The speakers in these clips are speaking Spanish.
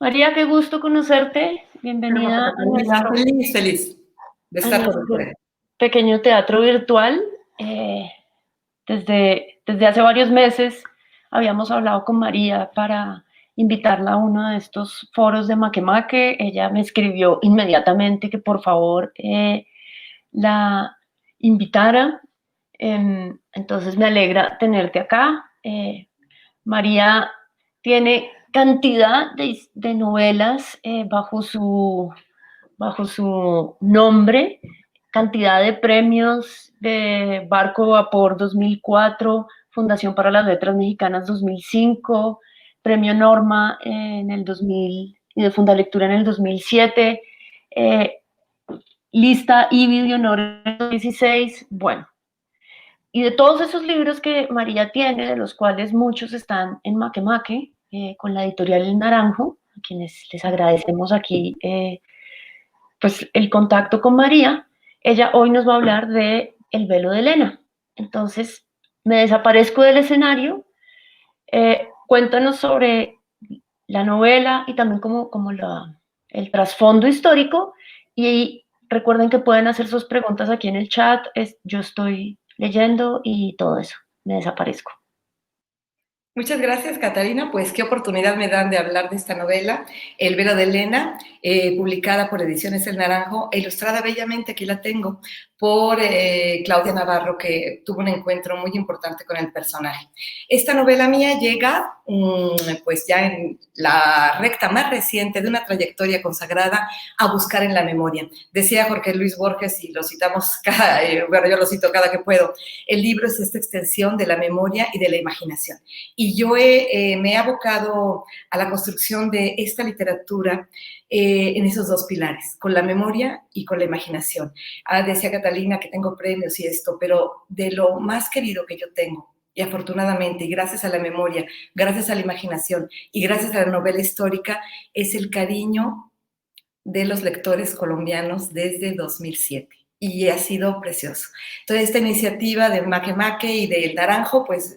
María, qué gusto conocerte. Bienvenida Feliz de estar con ustedes. Pequeño teatro virtual. Desde hace varios meses habíamos hablado con María para invitarla a uno de estos foros de Makemake. Ella me escribió inmediatamente que por favor la invitara. Entonces me alegra tenerte acá. María tiene cantidad de novelas bajo su nombre, cantidad de premios de Barco Vapor 2004, Fundación para las Letras Mexicanas 2005, Premio Norma en el 2000 y de Fundalectura en el 2007, Lista IBI de Honor en el 2016, bueno. Y de todos esos libros que María tiene, de los cuales muchos están en Makemake, con la editorial El Naranjo, a quienes les agradecemos aquí pues el contacto con María, ella hoy nos va a hablar de El velo de Elena. Entonces, me desaparezco del escenario. Cuéntanos sobre la novela y también el trasfondo histórico. Y recuerden que pueden hacer sus preguntas aquí en el chat. Yo estoy leyendo y todo eso. Me desaparezco. Muchas gracias, Catarina. Pues qué oportunidad me dan de hablar de esta novela, El velo de Elena, publicada por Ediciones El Naranjo e ilustrada bellamente, aquí la tengo, por Claudia Navarro, que tuvo un encuentro muy importante con el personaje. Esta novela mía llega pues ya en la recta más reciente de una trayectoria consagrada a buscar en la memoria. Decía Jorge Luis Borges, y lo citamos bueno, yo lo cito cada que puedo, el libro es esta extensión de la memoria y de la imaginación. Y yo me he abocado a la construcción de esta literatura en esos dos pilares, con la memoria y con la imaginación. Decía Catalina que tengo premios y esto, pero de lo más querido que yo tengo, y afortunadamente, y gracias a la memoria, gracias a la imaginación y gracias a la novela histórica, es el cariño de los lectores colombianos desde 2007. Y ha sido precioso. Entonces, esta iniciativa de Makemake y del Naranjo, pues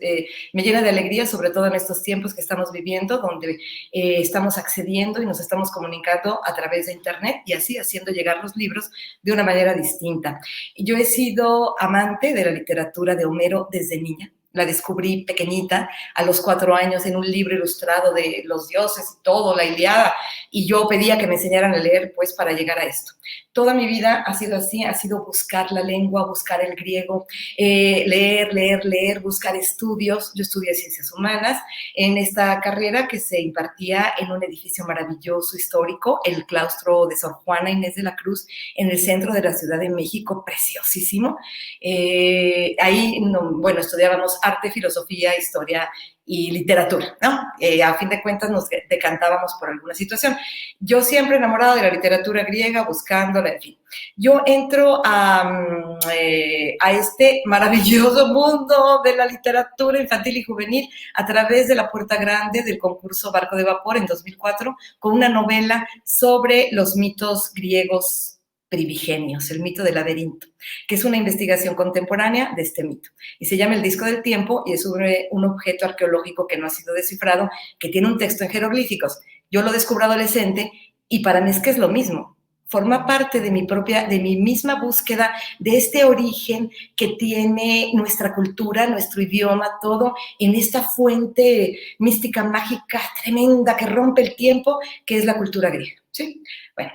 me llena de alegría, sobre todo en estos tiempos que estamos viviendo, donde estamos accediendo y nos estamos comunicando a través de Internet y así haciendo llegar los libros de una manera distinta. Yo he sido amante de la literatura de Homero desde niña. La descubrí pequeñita, a los 4 años, en un libro ilustrado de los dioses y todo, la Ilíada, y yo pedía que me enseñaran a leer, pues, para llegar a esto. Toda mi vida ha sido así, ha sido buscar la lengua, buscar el griego, leer, buscar estudios. Yo estudié Ciencias Humanas en esta carrera que se impartía en un edificio maravilloso, histórico, el claustro de Sor Juana Inés de la Cruz, en el centro de la Ciudad de México, preciosísimo. Ahí, bueno, estudiábamos arte, filosofía, historia y literatura, ¿no? A fin de cuentas nos decantábamos por alguna situación. Yo siempre enamorada de la literatura griega, buscándola, en fin. Yo entro a este maravilloso mundo de la literatura infantil y juvenil a través de la puerta grande del concurso Barco de Vapor en 2004, con una novela sobre los mitos griegos primigenios, el mito del laberinto, que es una investigación contemporánea de este mito. Y se llama El Disco del Tiempo y es sobre un objeto arqueológico que no ha sido descifrado, que tiene un texto en jeroglíficos. Yo lo descubro adolescente y para mí es que es lo mismo. Forma parte de mi misma búsqueda de este origen que tiene nuestra cultura, nuestro idioma, todo en esta fuente mística, mágica, tremenda, que rompe el tiempo, que es la cultura griega, ¿sí? Bueno,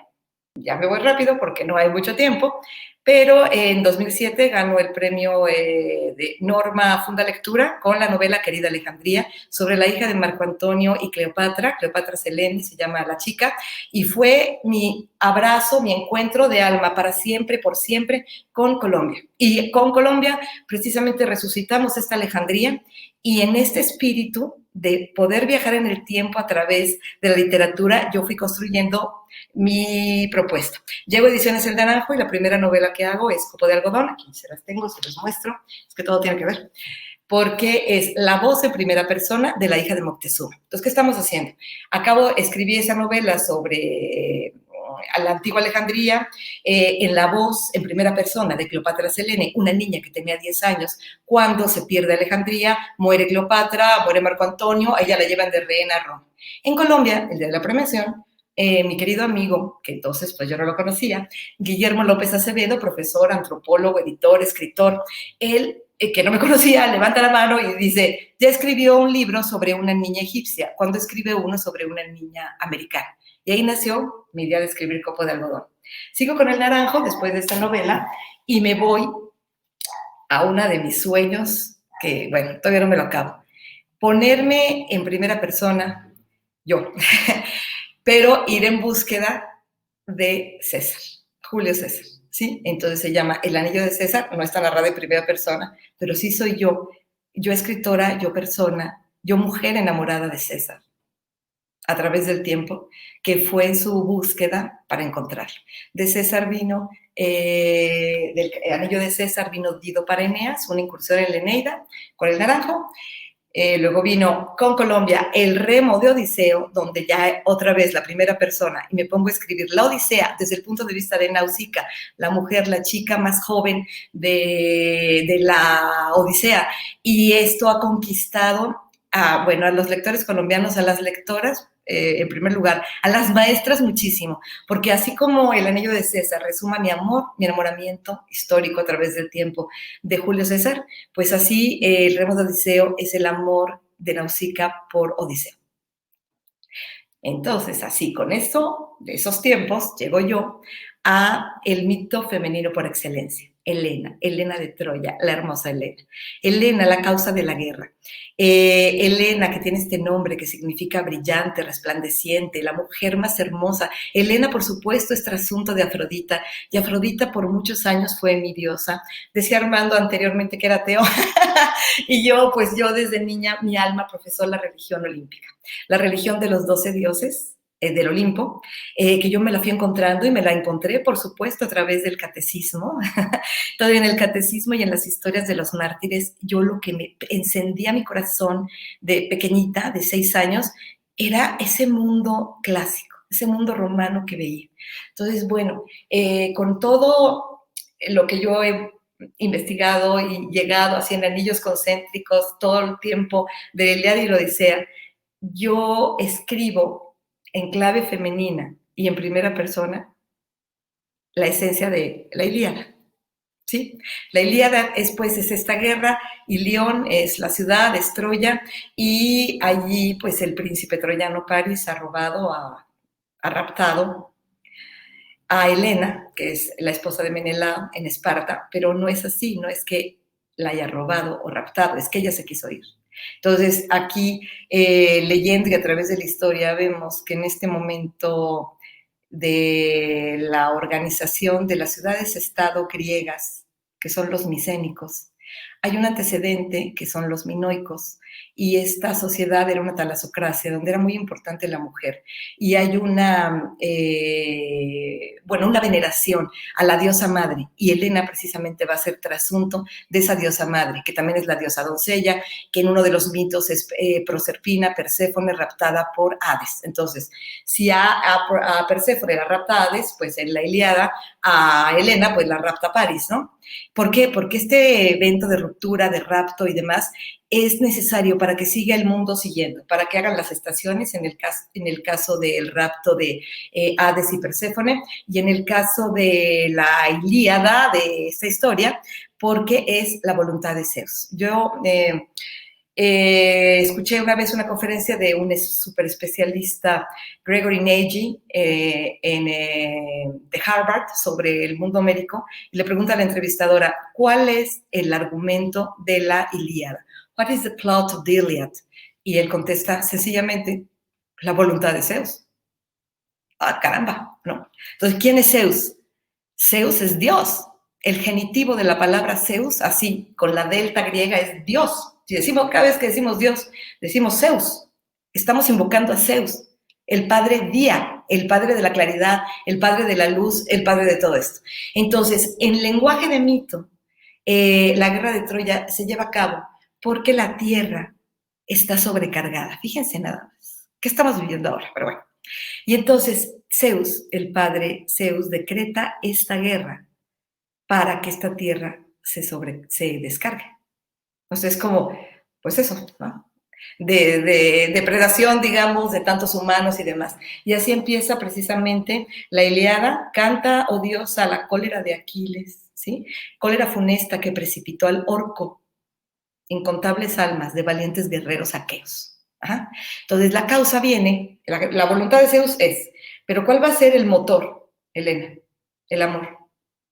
ya me voy rápido porque no hay mucho tiempo, pero en 2007 ganó el premio de Norma Fundalectura con la novela Querida Alejandría, sobre la hija de Marco Antonio y Cleopatra Selene, se llama La Chica, y fue mi abrazo, mi encuentro de alma para siempre, por siempre, con Colombia. Y con Colombia precisamente resucitamos esta Alejandría, y en este espíritu de poder viajar en el tiempo a través de la literatura, yo fui construyendo mi propuesta. Llego a Ediciones El Naranjo y la primera novela que hago es Copo de Algodón. Aquí se las tengo, se los muestro. Es que todo tiene que ver. Porque es la voz en primera persona de la hija de Moctezuma. Entonces, ¿qué estamos haciendo? Escribí esa novela sobre a la antigua Alejandría, en la voz en primera persona de Cleopatra Selene, una niña que tenía 10 años, cuando se pierde Alejandría, muere Cleopatra, muere Marco Antonio, a ella la llevan de rehén a Roma. En Colombia, el día de la premiación, mi querido amigo, que entonces pues yo no lo conocía, Guillermo López Acevedo, profesor, antropólogo, editor, escritor, él, que no me conocía, levanta la mano y dice, ya escribió un libro sobre una niña egipcia, cuando escribe uno sobre una niña americana. Y ahí nació mi idea de escribir Copo de Algodón. Sigo con El Naranjo después de esta novela y me voy a uno de mis sueños, que bueno, todavía no me lo acabo. Ponerme en primera persona, yo, pero ir en búsqueda de César, Julio César, ¿sí? Entonces se llama El Anillo de César, no está narrado en primera persona, pero sí soy yo escritora, yo persona, yo mujer enamorada de César, a través del tiempo, que fue en su búsqueda para encontrarlo. De César vino, del Anillo de César vino Dido para Eneas, una incursión en la Eneida, con El Naranjo. Luego vino con Colombia El Remo de Odiseo, donde ya otra vez la primera persona, y me pongo a escribir la Odisea desde el punto de vista de Nausicaa, la mujer, la chica más joven de la Odisea. Y esto ha conquistado a los lectores colombianos, a las lectoras, en primer lugar, a las maestras muchísimo, porque así como El Anillo de César resuma mi amor, mi enamoramiento histórico a través del tiempo de Julio César, pues así El Remo de Odiseo es el amor de Nausicaa por Odiseo. Entonces, así con eso, de esos tiempos, llego yo a el mito femenino por excelencia. Helena de Troya, la hermosa Helena. Helena, la causa de la guerra. Helena, que tiene este nombre que significa brillante, resplandeciente, la mujer más hermosa. Helena, por supuesto, es trasunto de Afrodita, y Afrodita por muchos años fue mi diosa. Decía Armando anteriormente que era ateo, y yo desde niña, mi alma profesó la religión olímpica, la religión de los 12 dioses del Olimpo, que yo me la fui encontrando y me la encontré, por supuesto, a través del catecismo. Todavía en el catecismo y en las historias de los mártires, yo lo que me encendía mi corazón de pequeñita, de 6 años, era ese mundo clásico, ese mundo romano que veía. Entonces, con todo lo que yo he investigado y llegado así en anillos concéntricos todo el tiempo de Ilíada y la Odisea, yo escribo en clave femenina y en primera persona la esencia de la Ilíada, ¿sí? La Ilíada es esta guerra, Ilión es la ciudad, es Troya, y allí pues el príncipe troyano Paris ha robado, ha raptado a Helena, que es la esposa de Menelao en Esparta, pero no es así, no es que la haya robado o raptado, es que ella se quiso ir. Entonces, aquí, leyendo y a través de la historia, vemos que en este momento de la organización de las ciudades-estado griegas, que son los micénicos, hay un antecedente que son los minoicos, y esta sociedad era una talasocracia donde era muy importante la mujer, y hay una veneración a la diosa madre, y Helena precisamente va a ser trasunto de esa diosa madre, que también es la diosa doncella, que en uno de los mitos es Proserpina, Perséfone, raptada por Hades. Entonces, si a Perséfone la rapta Hades, pues en la Ilíada a Helena pues la rapta Paris, ¿no? ¿Por qué? Porque este evento de ruptura, de rapto y demás es necesario para que siga el mundo siguiendo, para que hagan las estaciones en el caso del rapto de Hades y Perséfone, y en el caso de la Ilíada, de esta historia, porque es la voluntad de Zeus. Yo escuché una vez una conferencia de un súper especialista, Gregory Nagy, de Harvard, sobre el mundo médico, y le pregunta a la entrevistadora, ¿cuál es el argumento de la Ilíada? What is the plot of the Iliad? Y él contesta sencillamente, la voluntad de Zeus. Ah, caramba, ¿no? Entonces, ¿quién es Zeus? Zeus es Dios. El genitivo de la palabra Zeus, así, con la delta griega, es Dios. Si decimos, cada vez que decimos Dios, decimos Zeus. Estamos invocando a Zeus, el padre Día, el padre de la claridad, el padre de la luz, el padre de todo esto. Entonces, en lenguaje de mito, la guerra de Troya se lleva a cabo porque la tierra está sobrecargada. Fíjense nada más. ¿Qué estamos viviendo ahora? Pero bueno. Y entonces, Zeus, el padre Zeus, decreta esta guerra para que esta tierra se descargue. O sea, es como, pues eso, ¿no? De depredación, digamos, de tantos humanos y demás. Y así empieza precisamente la Ilíada, canta, oh diosa, la cólera de Aquiles, ¿sí? Cólera funesta que precipitó al orco, incontables almas de valientes guerreros aqueos. Ajá. Entonces la causa viene, la voluntad de Zeus es, pero ¿cuál va a ser el motor, Helena? El amor,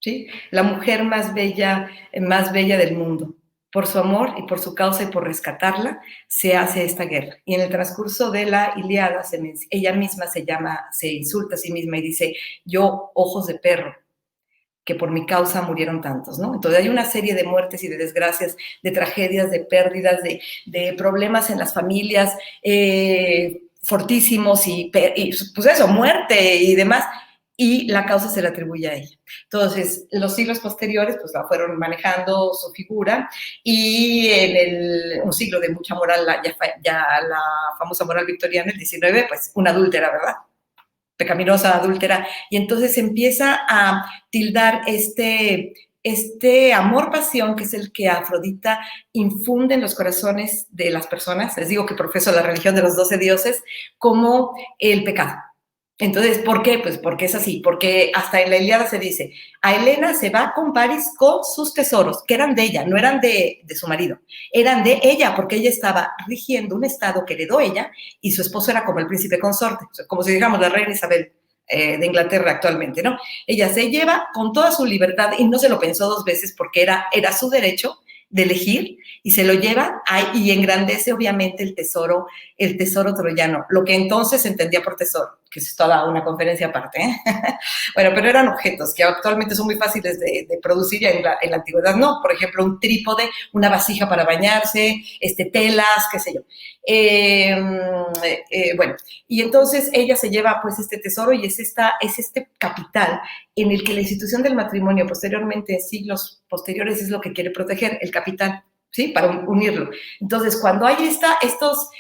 ¿sí? La mujer más bella del mundo. Por su amor y por su causa y por rescatarla, se hace esta guerra. Y en el transcurso de la Ilíada, ella misma se insulta a sí misma y dice, yo, ojos de perro, que por mi causa murieron tantos, ¿no? Entonces hay una serie de muertes y de desgracias, de tragedias, de pérdidas, de problemas en las familias fortísimos y pues eso, muerte y demás, y la causa se le atribuye a ella. Entonces, los siglos posteriores pues la fueron manejando su figura y en un siglo de mucha moral, ya la famosa moral victoriana, el 19, pues una adúltera, ¿verdad? Pecaminosa, adúltera, y entonces empieza a tildar este amor-pasión que es el que Afrodita infunde en los corazones de las personas, les digo que profeso la religión de los 12 dioses, como el pecado. Entonces, ¿por qué? Pues porque es así, porque hasta en la Ilíada se dice, a Helena se va con Paris con sus tesoros, que eran de ella, no eran de su marido, eran de ella, porque ella estaba rigiendo un estado que heredó ella y su esposo era como el príncipe consorte, o sea, como si digamos la reina Isabel de Inglaterra actualmente, ¿no? Ella se lleva con toda su libertad y no se lo pensó dos veces porque era su derecho de elegir y se lo lleva y engrandece obviamente el tesoro troyano, lo que entonces se entendía por tesoro, que es toda una conferencia aparte, ¿eh? Bueno, pero eran objetos que actualmente son muy fáciles de producir, en la antigüedad no, por ejemplo, un trípode, una vasija para bañarse, telas, qué sé yo. Bueno, y entonces ella se lleva pues este tesoro y es este capital en el que la institución del matrimonio posteriormente, en siglos posteriores, es lo que quiere proteger, el capital, ¿sí? Para unirlo. Entonces, cuando hay estos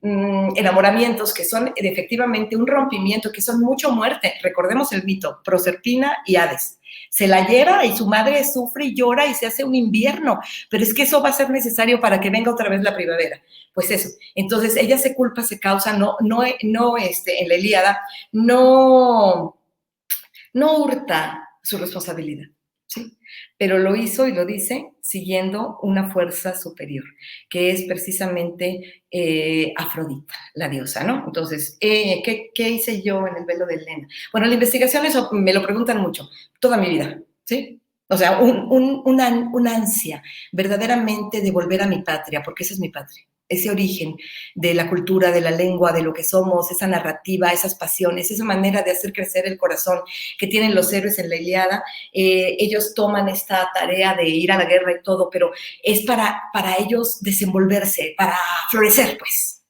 enamoramientos que son efectivamente un rompimiento, que son mucho muerte, recordemos el mito, Proserpina y Hades. Se la lleva y su madre sufre y llora y se hace un invierno, pero es que eso va a ser necesario para que venga otra vez la primavera. Pues eso, entonces ella se culpa, se causa, en la Ilíada, no hurta su responsabilidad, ¿sí? Pero lo hizo y lo dice siguiendo una fuerza superior, que es precisamente Afrodita, la diosa, ¿no? Entonces, ¿qué hice yo en el velo de Helena? Bueno, la investigación, eso me lo preguntan mucho, toda mi vida, ¿sí? O sea, una ansia verdaderamente de volver a mi patria, porque esa es mi patria, ese origen de la cultura, de la lengua, de lo que somos, esa narrativa, esas pasiones, esa manera de hacer crecer el corazón que tienen los héroes en la Ilíada. Ellos toman esta tarea de ir a la guerra y todo, pero es para ellos desenvolverse, para florecer, pues.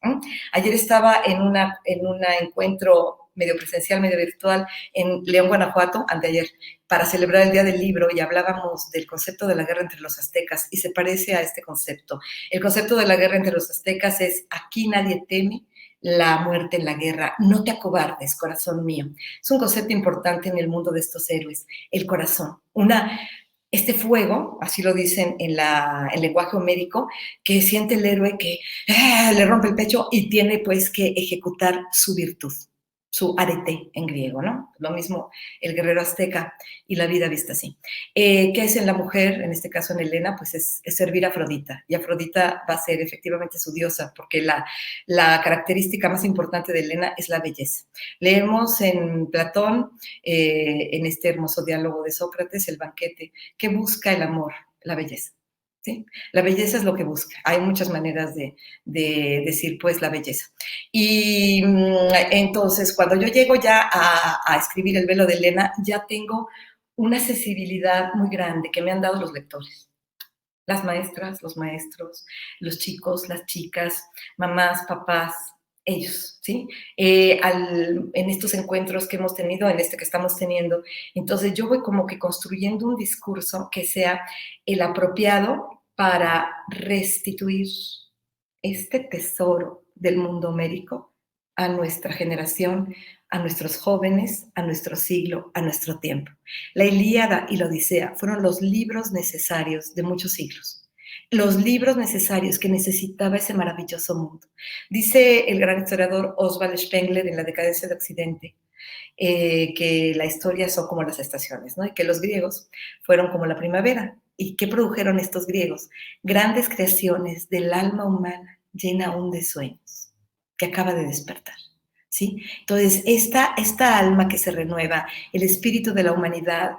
Ayer estaba en un encuentro medio presencial, medio virtual, en León, Guanajuato, anteayer, para celebrar el Día del Libro y hablábamos del concepto de la guerra entre los aztecas y se parece a este concepto. El concepto de la guerra entre los aztecas es: aquí nadie teme la muerte en la guerra, no te acobardes, corazón mío. Es un concepto importante en el mundo de estos héroes, el corazón. Este fuego, así lo dicen en el lenguaje homérico, que siente el héroe que le rompe el pecho y tiene pues que ejecutar su virtud, su arete en griego, ¿no? Lo mismo el guerrero azteca y la vida vista así. ¿Qué es en la mujer, en este caso en Helena? Pues es servir a Afrodita, y Afrodita va a ser efectivamente su diosa, porque la característica más importante de Helena es la belleza. Leemos en Platón, en este hermoso diálogo de Sócrates, el banquete, que busca el amor, la belleza. ¿Sí? La belleza es lo que busca. Hay muchas maneras de decir, pues, la belleza. Y entonces, cuando yo llego ya a escribir El velo de Helena, ya tengo una sensibilidad muy grande que me han dado los lectores. Las maestras, los maestros, los chicos, las chicas, mamás, papás, ellos, ¿sí? En estos encuentros que hemos tenido, en este que estamos teniendo, entonces yo voy como que construyendo un discurso que sea el apropiado para restituir este tesoro del mundo homérico a nuestra generación, a nuestros jóvenes, a nuestro siglo, a nuestro tiempo. La Ilíada y la Odisea fueron los libros necesarios de muchos siglos, los libros necesarios que necesitaba ese maravilloso mundo. Dice el gran historiador Oswald Spengler en La decadencia de Occidente, que la historia son como las estaciones, ¿no? Y que los griegos fueron como la primavera. ¿Y qué produjeron estos griegos? Grandes creaciones del alma humana llena aún de sueños, que acaba de despertar. ¿Sí? Entonces, esta alma que se renueva, el espíritu de la humanidad,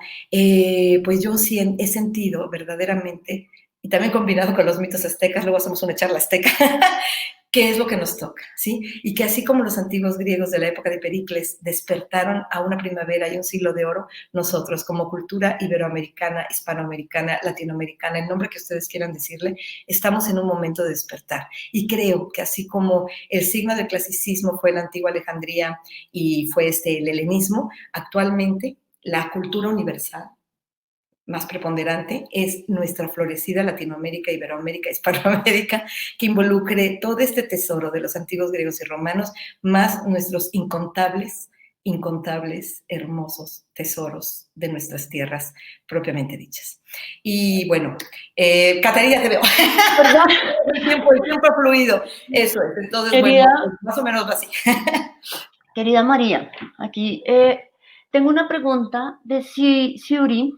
pues yo sí he sentido verdaderamente, y también combinado con los mitos aztecas, luego hacemos una charla azteca, qué es lo que nos toca, ¿sí? Y que así como los antiguos griegos de la época de Pericles despertaron a una primavera y un siglo de oro, nosotros como cultura iberoamericana, hispanoamericana, latinoamericana, el nombre que ustedes quieran decirle, estamos en un momento de despertar. Y creo que así como el signo del clasicismo fue la antigua Alejandría y fue el helenismo, actualmente la cultura universal más preponderante es nuestra florecida Latinoamérica, Iberoamérica, Hispanoamérica, que involucre todo este tesoro de los antiguos griegos y romanos, más nuestros incontables, hermosos tesoros de nuestras tierras propiamente dichas. Y bueno, Caterina, te veo. el tiempo ha fluido. Eso es. Entonces, Querida, bueno, más o menos va así. Querida María, aquí tengo una pregunta de Siuri,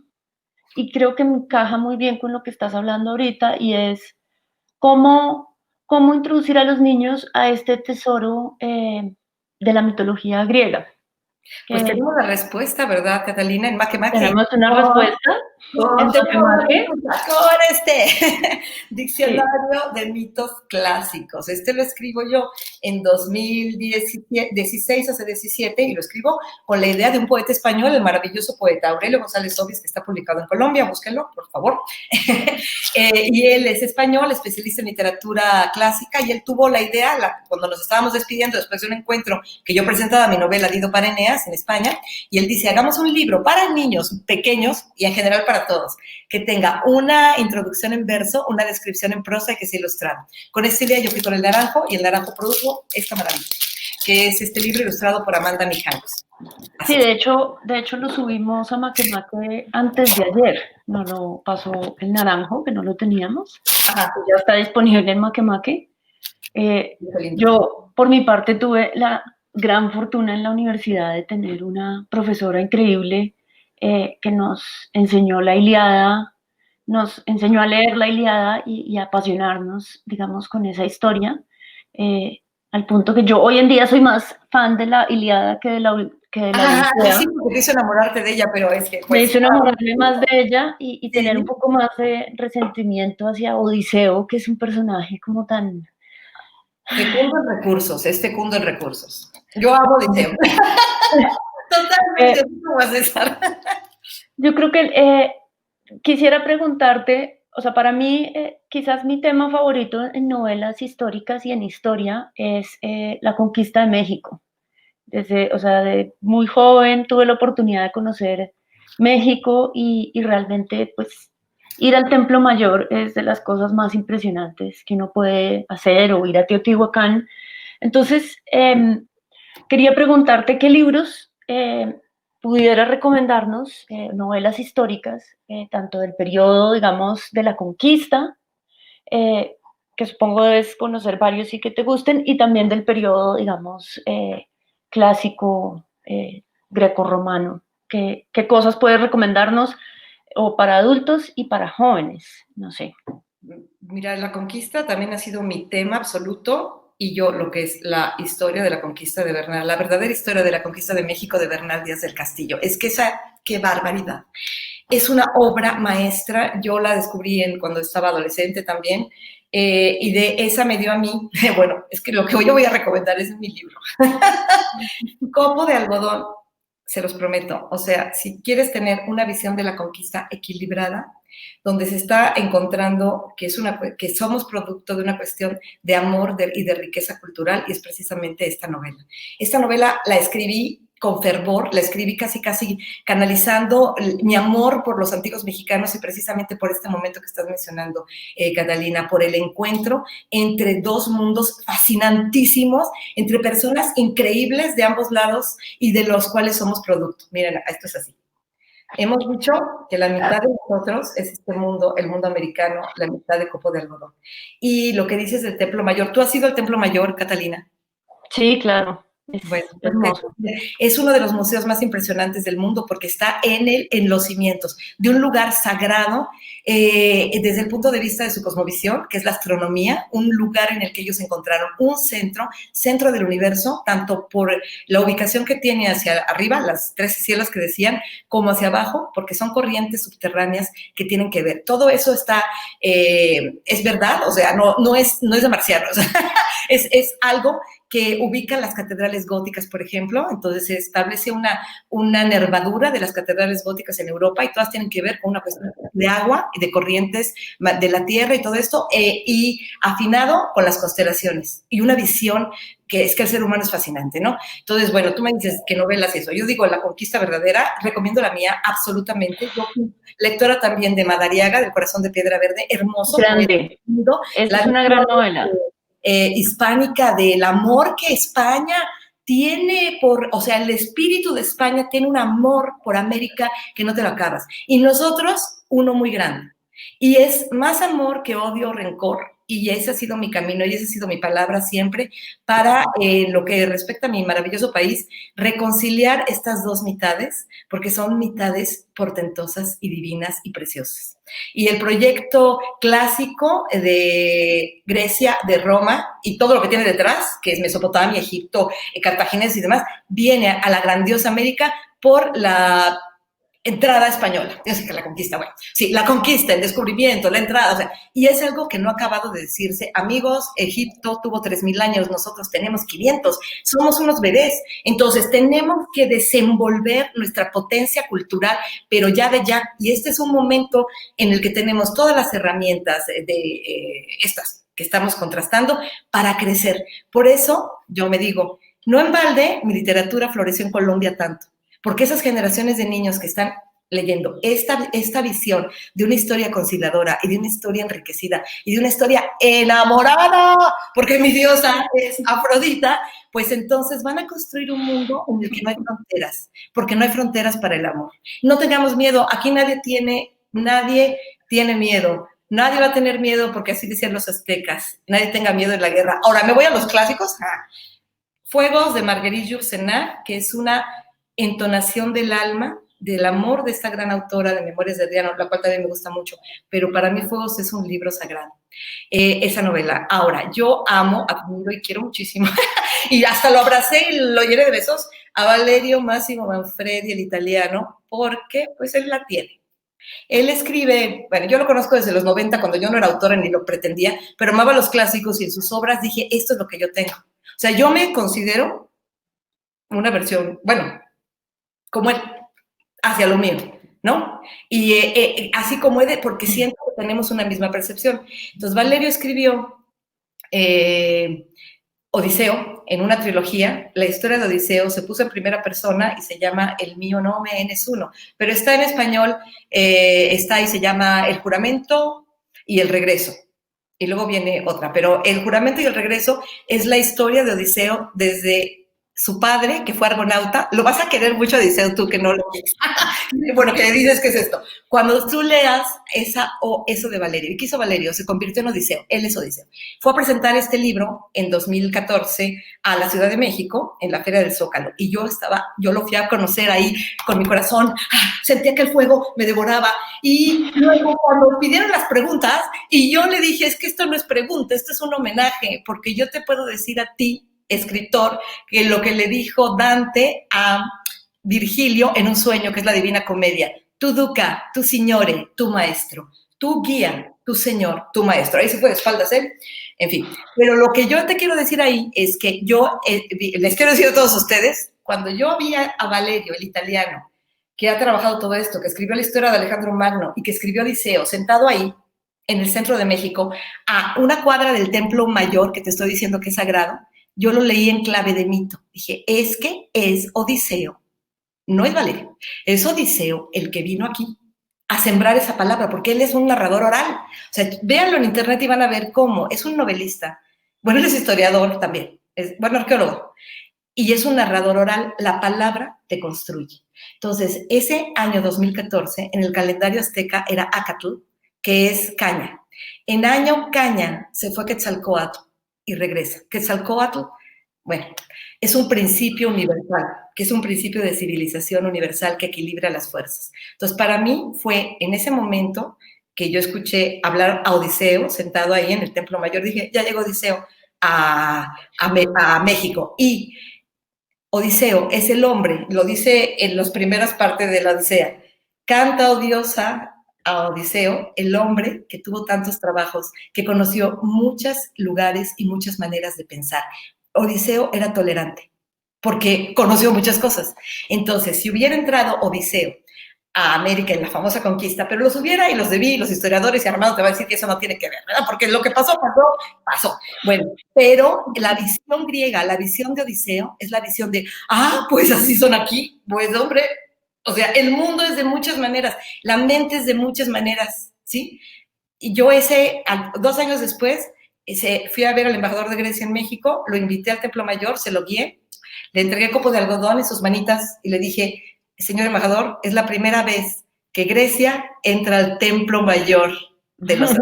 y creo que encaja muy bien con lo que estás hablando ahorita, y es cómo introducir a los niños a este tesoro de la mitología griega. Pues tenemos la respuesta, ¿verdad, Catalina? En Makemake. Tenemos una respuesta. Con diccionario de mitos clásicos. Lo escribo yo en 2016, hace 17, y lo escribo con la idea de un poeta español, el maravilloso poeta Aurelio González Obis, que está publicado en Colombia, búsquenlo, por favor. Y él es español, especialista en literatura clásica, y él tuvo la idea, cuando nos estábamos despidiendo después de un encuentro que yo presentaba mi novela Dido para Eneas en España, y él dice, hagamos un libro para niños pequeños y en general para todos, que tenga una introducción en verso, una descripción en prosa y que sea ilustrado. Con esta idea yo fui con el Naranjo, y el Naranjo produjo esta maravilla, que es este libro ilustrado por Amanda Mijanos. Sí, de hecho lo subimos a Makemake antes de ayer. Nos lo pasó el Naranjo, que no lo teníamos. Ajá. Ya está disponible en Makemake. Yo, por mi parte, tuve la gran fortuna en la universidad de tener una profesora increíble que nos enseñó la Ilíada, nos enseñó a leer la Ilíada y a apasionarnos, digamos, con esa historia, al punto que yo hoy en día soy más fan de la Ilíada que de la Odisea. Sí, porque te hizo enamorarte de ella, pero es que... Pues, me hizo enamorarme más de ella y tener un poco más de resentimiento hacia Odiseo, que es un personaje como tan... Fecundo en recursos, es fecundo en recursos. Yo amo Odiseo. Totalmente, ¿cómo César? Yo creo que quisiera preguntarte, o sea, para mí quizás mi tema favorito en novelas históricas y en historia es la conquista de México. De muy joven tuve la oportunidad de conocer México y realmente pues ir al Templo Mayor es de las cosas más impresionantes que uno puede hacer, o ir a Teotihuacán. Entonces, quería preguntarte qué libros pudiera recomendarnos, novelas históricas, tanto del periodo, digamos, de la conquista, que supongo debes conocer varios y que te gusten, y también del periodo, digamos, clásico, grecorromano. ¿Qué cosas puedes recomendarnos, o para adultos y para jóvenes? No sé. Mira, la conquista también ha sido mi tema absoluto, y yo lo que es la historia de la conquista de Bernal, la verdadera historia de la conquista de México de Bernal Díaz del Castillo. Es que qué barbaridad. Es una obra maestra, yo la descubrí cuando estaba adolescente también, y de esa me dio a mí, bueno, es que lo que yo voy a recomendar es mi libro. Copo de algodón, se los prometo. O sea, si quieres tener una visión de la conquista equilibrada, donde se está encontrando que somos producto de una cuestión de amor y de riqueza cultural, y es precisamente esta novela. Esta novela la escribí con fervor, la escribí casi canalizando mi amor por los antiguos mexicanos y precisamente por este momento que estás mencionando, Catalina, por el encuentro entre dos mundos fascinantísimos, entre personas increíbles de ambos lados y de los cuales somos producto. Miren, esto es así. Hemos dicho que la mitad de nosotros es este mundo, el mundo americano, la mitad de copo de algodón. Y lo que dices del Templo Mayor, ¿tú has ido al Templo Mayor, Catalina? Sí, claro. Es Bueno, hermoso. es uno de los museos más impresionantes del mundo porque está en los cimientos de un lugar sagrado desde el punto de vista de su cosmovisión, que es la astronomía, un lugar en el que ellos encontraron un centro del universo, tanto por la ubicación que tiene hacia arriba, las 13 cielos que decían, como hacia abajo, porque son corrientes subterráneas que tienen que ver. Todo eso está, es verdad, o sea, no es de marcianos, es algo que ubica las catedrales góticas, por ejemplo. Entonces se establece una nervadura de las catedrales góticas en Europa y todas tienen que ver con una cuestión de agua y de corrientes de la tierra y todo esto, y afinado con las constelaciones y una visión que es que el ser humano es fascinante, ¿no? Entonces, bueno, tú me dices que novelas y eso. Yo digo La Conquista Verdadera, recomiendo la mía absolutamente. Yo fui lectora también de Madariaga, del Corazón de Piedra Verde, hermoso. Grande. Esa es una gran novela. Hispánica, del amor que España tiene o sea, el espíritu de España tiene un amor por América que no te lo acabas. Y nosotros, uno muy grande. Y es más amor que odio, rencor. Y ese ha sido mi camino y esa ha sido mi palabra siempre para lo que respecta a mi maravilloso país, reconciliar estas dos mitades, porque son mitades portentosas y divinas y preciosas. Y el proyecto clásico de Grecia, de Roma y todo lo que tiene detrás, que es Mesopotamia, Egipto, Cartagena y demás, viene a la grandiosa América por la entrada española. Yo sé que la conquista, bueno, sí, la conquista, el descubrimiento, la entrada, o sea, y es algo que no ha acabado de decirse. Amigos, Egipto tuvo 3,000 años, nosotros tenemos 500, somos unos bebés, entonces tenemos que desenvolver nuestra potencia cultural, pero ya de ya, y este es un momento en el que tenemos todas las herramientas de estas que estamos contrastando para crecer. Por eso yo me digo, no en balde mi literatura floreció en Colombia tanto, porque esas generaciones de niños que están leyendo esta visión de una historia conciliadora y de una historia enriquecida y de una historia enamorada, porque mi diosa es Afrodita, pues entonces van a construir un mundo en el que no hay fronteras, porque no hay fronteras para el amor. No tengamos miedo, aquí nadie tiene miedo. Nadie va a tener miedo porque así decían los aztecas. Nadie tenga miedo en la guerra. Ahora, me voy a los clásicos. Fuegos de Marguerite Yourcenar, que es una entonación del alma, del amor de esta gran autora de Memorias de Adriano, la cual también me gusta mucho, pero para mí Fuegos es un libro sagrado, esa novela. Ahora, yo amo, admiro y quiero muchísimo, y hasta lo abracé y lo llené de besos, a Valerio Massimo Manfredi, el italiano, porque pues él la tiene. Él escribe, bueno, yo lo conozco desde los 90, cuando yo no era autora ni lo pretendía, pero amaba los clásicos y en sus obras dije, esto es lo que yo tengo. O sea, yo me considero una versión, bueno, como él, hacia lo mío, ¿no? Y así como él, porque siento que tenemos una misma percepción. Entonces, Valerio escribió Odiseo en una trilogía. La historia de Odiseo se puso en primera persona y se llama El mío no me es uno, pero está en español, está y se llama El juramento y el regreso. Y luego viene otra, pero El juramento y el regreso es la historia de Odiseo desde su padre, que fue argonauta. Lo vas a querer mucho, Odiseo, tú que no lo quieres. Bueno, que dices que es esto. Cuando tú leas eso de Valerio, ¿y qué hizo Valerio? Se convirtió en Odiseo, él es Odiseo. Fue a presentar este libro en 2014 a la Ciudad de México, en la Feria del Zócalo, y yo lo fui a conocer ahí con mi corazón, sentía que el fuego me devoraba, y luego cuando pidieron las preguntas, y yo le dije, es que esto no es pregunta, esto es un homenaje, porque yo te puedo decir a ti, escritor, que lo que le dijo Dante a Virgilio en un sueño, que es la Divina Comedia, tu duca, tu signore, tu maestro, tu guía, tu señor, tu maestro. Ahí se fue de espaldas, ¿eh? En fin, pero lo que yo te quiero decir ahí es que yo, les quiero decir a todos ustedes, cuando yo vi a Valerio, el italiano, que ha trabajado todo esto, que escribió la historia de Alejandro Magno y que escribió Odiseo, sentado ahí, en el centro de México, a una cuadra del Templo Mayor, que te estoy diciendo que es sagrado, yo lo leí en clave de mito. Dije, es que es Odiseo, no es Valerio, es Odiseo el que vino aquí a sembrar esa palabra, porque él es un narrador oral. O sea, véanlo en internet y van a ver cómo. Es un novelista. Bueno, él es historiador también. Es, bueno, arqueólogo. Y es un narrador oral. La palabra te construye. Entonces, ese año 2014, en el calendario azteca, era Acatl, que es caña. En año caña se fue Quetzalcóatl y regresa. Quetzalcóatl, bueno, es un principio universal, que es un principio de civilización universal que equilibra las fuerzas. Entonces, para mí fue en ese momento que yo escuché hablar a Odiseo, sentado ahí en el Templo Mayor, dije, ya llegó Odiseo a México. Y Odiseo es el hombre, lo dice en las primeras partes de la Odisea, canta, oh diosa, a Odiseo, el hombre que tuvo tantos trabajos, que conoció muchos lugares y muchas maneras de pensar. Odiseo era tolerante, porque conoció muchas cosas. Entonces, si hubiera entrado Odiseo a América en la famosa conquista, pero los hubiera y los debí, los historiadores y Armando te va a decir que eso no tiene que ver, ¿verdad? Porque lo que pasó, pasó. Bueno, pero la visión griega, la visión de Odiseo es la visión de, pues así son aquí, pues hombre, o sea, el mundo es de muchas maneras, la mente es de muchas maneras, ¿sí? Y yo 2 años después, fui a ver al embajador de Grecia en México, lo invité al Templo Mayor, se lo guié, le entregué copo de algodón en sus manitas y le dije, señor embajador, es la primera vez que Grecia entra al Templo Mayor de los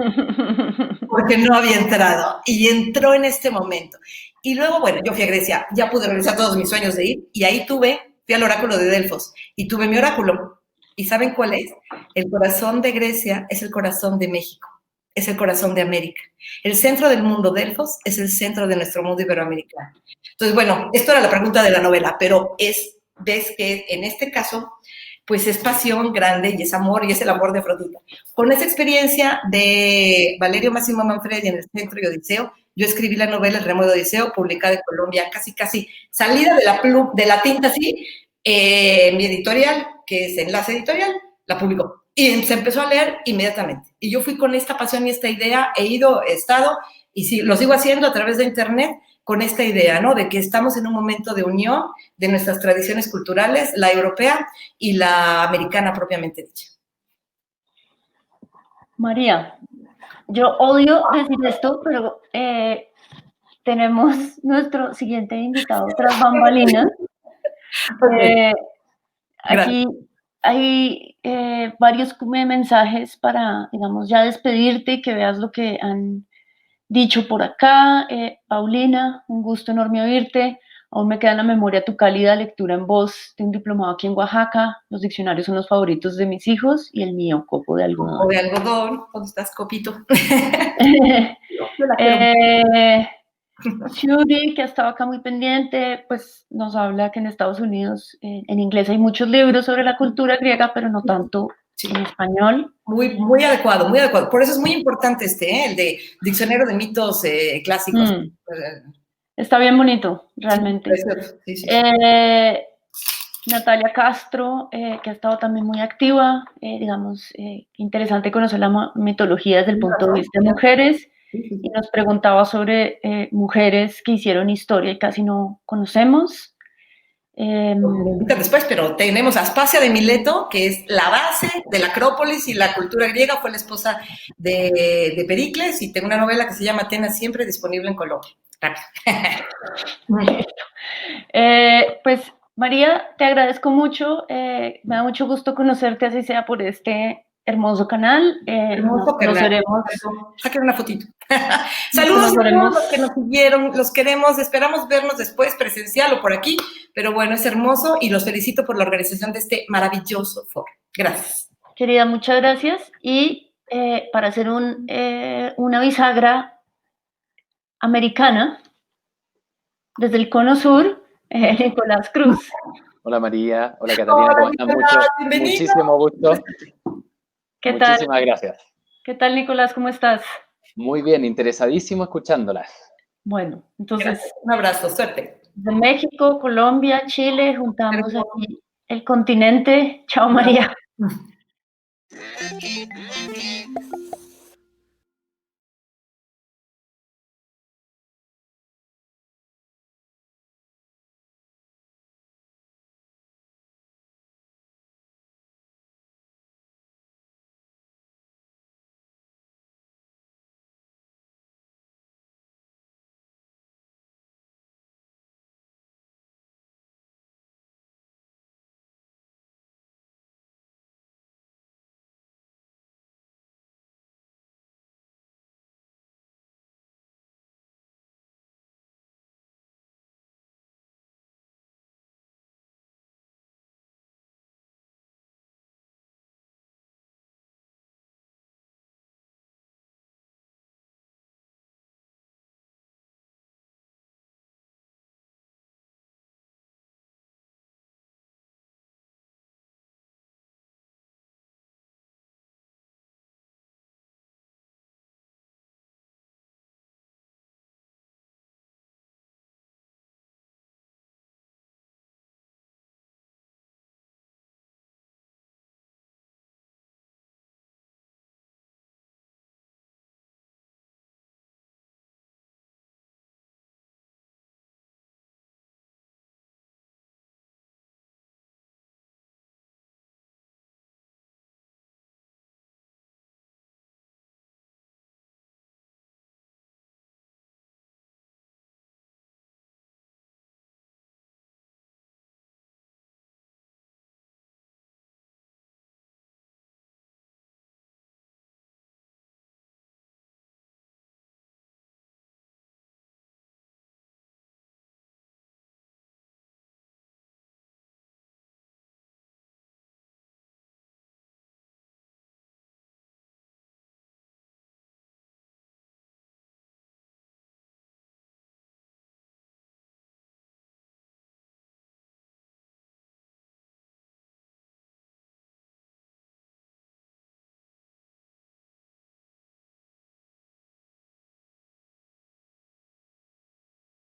porque no había entrado, y entró en este momento. Y luego, bueno, yo fui a Grecia, ya pude realizar todos mis sueños de ir, y ahí fui al oráculo de Delfos, y tuve mi oráculo. ¿Y saben cuál es? El corazón de Grecia es el corazón de México, es el corazón de América. El centro del mundo, Delfos, es el centro de nuestro mundo iberoamericano. Entonces, bueno, esto era la pregunta de la novela, pero ves que en este caso, pues es pasión grande y es amor, y es el amor de Afrodita. Con esa experiencia de Valerio Máximo Manfredi en el Centro y Odiseo, yo escribí la novela El remo de Odiseo, publicada en Colombia, casi salida de la tinta así, mi editorial, que es Enlace Editorial, la publicó. Y se empezó a leer inmediatamente. Y yo fui con esta pasión y esta idea, he estado, y sí, lo sigo haciendo a través de internet, con esta idea, ¿no? De que estamos en un momento de unión de nuestras tradiciones culturales, la europea y la americana propiamente dicha. María, yo odio decir esto, pero tenemos nuestro siguiente invitado tras bambalinas. Aquí hay varios mensajes para, digamos, ya despedirte y que veas lo que han dicho por acá. Paulina, un gusto enorme oírte. Aún me queda en la memoria tu cálida lectura en voz de un diplomado aquí en Oaxaca. Los diccionarios son los favoritos de mis hijos y el mío, copo de algodón. Copo de algodón, ¿dónde estás, copito? Shuri, que ha estado acá muy pendiente, pues nos habla que en Estados Unidos en inglés hay muchos libros sobre la cultura griega, pero no tanto en español. Muy adecuado, muy adecuado. Por eso es muy importante el de Diccionario de Mitos Clásicos. Está bien bonito, realmente. Sí. Natalia Castro, que ha estado también muy activa, digamos, interesante conocer la mitología desde el punto de vista de mujeres. Y nos preguntaba sobre mujeres que hicieron historia y casi no conocemos. Después, pero tenemos a Aspasia de Mileto, que es la base de la Acrópolis y la cultura griega, fue la esposa de Pericles, y tengo una novela que se llama Atenas siempre, disponible en Colombia. Pues, María, te agradezco mucho, me da mucho gusto conocerte, así sea por este hermoso canal. Hermoso nos conoceremos. Saquen una fotito. Saludos a todos los que nos siguieron, los queremos, esperamos vernos después presencial o por aquí, pero bueno, es hermoso y los felicito por la organización de este maravilloso foro. Gracias. Querida, muchas gracias. Y para hacer una bisagra americana, desde el Cono Sur, Nicolás Cruz. Hola María, hola Catalina, ¿cómo están? Muchísimo gusto. ¿Qué tal? Muchísimas gracias. ¿Qué tal, Nicolás? ¿Cómo estás? Muy bien, interesadísimo escuchándolas. Bueno, entonces... Gracias. Un abrazo, suerte. De México, Colombia, Chile, juntamos aquí el continente. Chao, María.